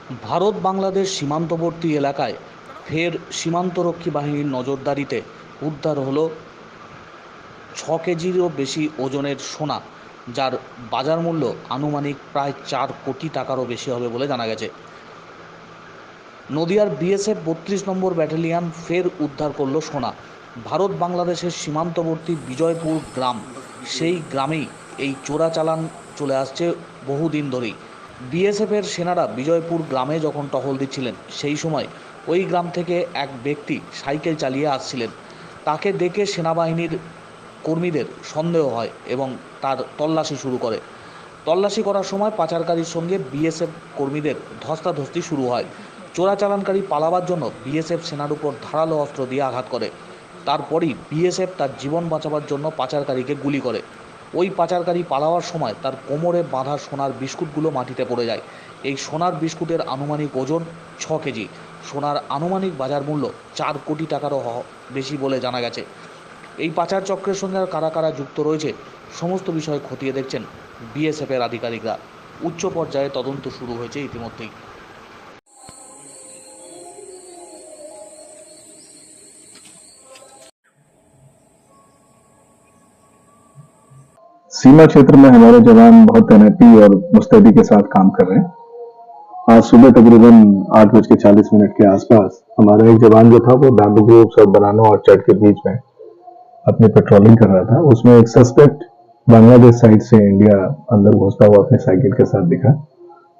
ভারত বাংলাদেশ সীমান্তবর্তী এলাকায় ফের সীমান্তরক্ষী বাহিনীর নজরদারিতে উদ্ধার হলো 6 কেজিরও বেশি ওজনের সোনা, যার বাজার মূল্য আনুমানিক প্রায় 4 কোটি টাকারও বেশি হবে বলে জানা গেছে। নদিয়ার বিএসএফ 32 নম্বর ব্যাটালিয়ন ফের উদ্ধার করল সোনা। ভারত বাংলাদেশের সীমান্তবর্তী বিজয়পুর গ্রাম, সেই গ্রামেই এই চোরাচালান চলে আসছে বহুদিন ধরেই। বিএসএফের সেনারা বিজয়পুর গ্রামে যখন টহল দিচ্ছিলেন, সেই সময় ওই গ্রাম থেকে এক ব্যক্তি সাইকেল চালিয়ে আসছিলেন। তাকে দেখে সেনাবাহিনীর কর্মীদের সন্দেহ হয় এবং তার তল্লাশি শুরু করে। তল্লাশি করার সময় পাচারকারীর সঙ্গে বিএসএফ কর্মীদের ধস্তাধস্তি শুরু হয়। চোরাচালানকারী পালাবার জন্য বিএসএফ সেনার উপর ধারালো অস্ত্র দিয়ে আঘাত করে। তারপরই বিএসএফ তার জীবন বাঁচাবার জন্য পাচারকারীকে গুলি করে। ওই পাচারকারী পালাবার সময় তার কোমরে বাঁধা সোনার বিস্কুটগুলো মাটিতে পড়ে যায়। এই সোনার বিস্কুটের আনুমানিক ওজন 6 কেজি। সোনার আনুমানিক বাজার মূল্য 4 কোটি টাকারও বেশি বলে জানা গেছে। এই পাচার চক্রের সঙ্গে আর কারা কারা যুক্ত রয়েছে, সমস্ত বিষয় খতিয়ে দেখছেন বিএসএফের আধিকারিকরা। উচ্চ পর্যায়ে তদন্ত শুরু হয়েছে ইতিমধ্যেই। सीमा क्षेत्र में हमारे जवान बहुत तैनाती और मुस्तैदी के साथ काम कर रहे हैं। आज सुबह तकरीबन 8:40 के आसपास हमारा एक जवान जो था वो बैम्बू ग्रोव्स और बनाना और चट के बीच में अपनी पेट्रोलिंग कर रहा था। उसमें एक सस्पेक्ट बांग्लादेश साइड से इंडिया अंदर घुसता हुआ अपने साइकिल के साथ दिखा।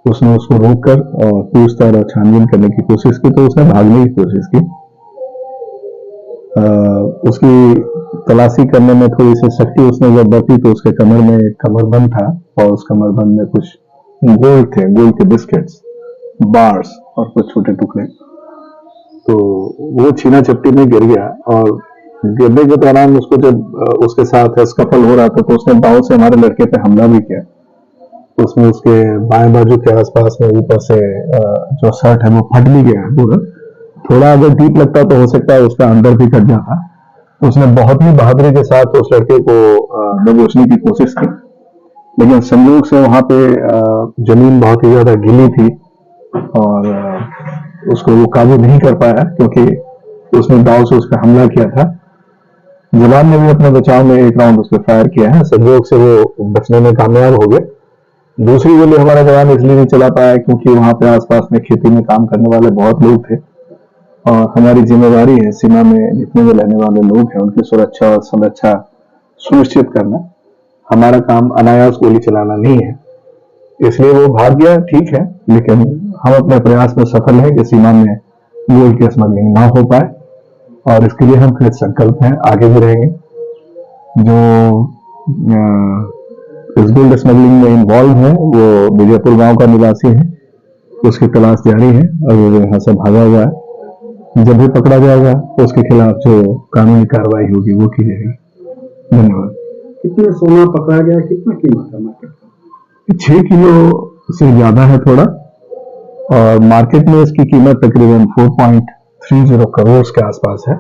उसने उसको रोककर और पूछताछ और छानबीन करने की कोशिश की, तो उसने भागने की कोशिश की। उसकी तलाशी करने में थोड़ी सी शक्ति उसने जब बरती तो उसके कमर में एक कमरबंद था और उस कमरबंद में कुछ गोल्ड थे, गोल्ड के बिस्किट्स, बार्स और कुछ छोटे टुकड़े। तो वो छीना चपटी में गिर गया और गिरने के दौरान उसको जब उसके साथ स्कफल हो रहा था तो उसने दाव से हमारे लड़के पे हमला भी किया। उसमें उसके बाएं बाजू के आसपास में ऊपर से जो शर्ट है वो फट भी गया पूरा। थोड़ा अगर डीप लगता तो हो सकता है उसका अंदर भी कट जाता। उसने बहुत ही बहादुरी के साथ उस लड़के को दबोचने की कोशिश की, लेकिन संयोग से वहां पे जमीन बहुत ही ज्यादा गीली थी और उसको वो काबू नहीं कर पाया, क्योंकि उसने दाव से उस पर हमला किया था। जवान ने भी अपने बचाव में एक राउंड उस पर फायर किया है। संयोग से वो बचने में कामयाब हो गए। दूसरी गोली हमारा जवान इसलिए नहीं चला पाया क्योंकि वहां पे आसपास में खेती में काम करने वाले बहुत लोग थे और हमारी जिम्मेदारी है सीमा में जितने भी रहने वाले लोग हैं उनकी सुरक्षा और संरक्षा सुनिश्चित करना। हमारा काम अनायास गोली चलाना नहीं है, इसलिए वो भाग गया, ठीक है, लेकिन हम अपने प्रयास में सफल हैं कि सीमा में गोल्ड की स्मगलिंग ना हो पाए और इसके लिए हम कृत संकल्प हैं, आगे भी रहेंगे। जो इस गोल्ड स्मगलिंग में इन्वॉल्व है वो विजयपुर गांव का निवासी है, उसकी तलाश जारी है और वो यहाँ से भागा हुआ है। जब भी पकड़ा जाएगा तो उसके खिलाफ जो कानूनी कार्रवाई होगी वो की जाएगी। धन्यवाद। कितना सोना पकड़ा गया, कितना कीमत है मार्केट का? 6 किलो से ज्यादा है थोड़ा, और मार्केट में इसकी कीमत तकरीबन 4.30 करोड़ के आसपास है।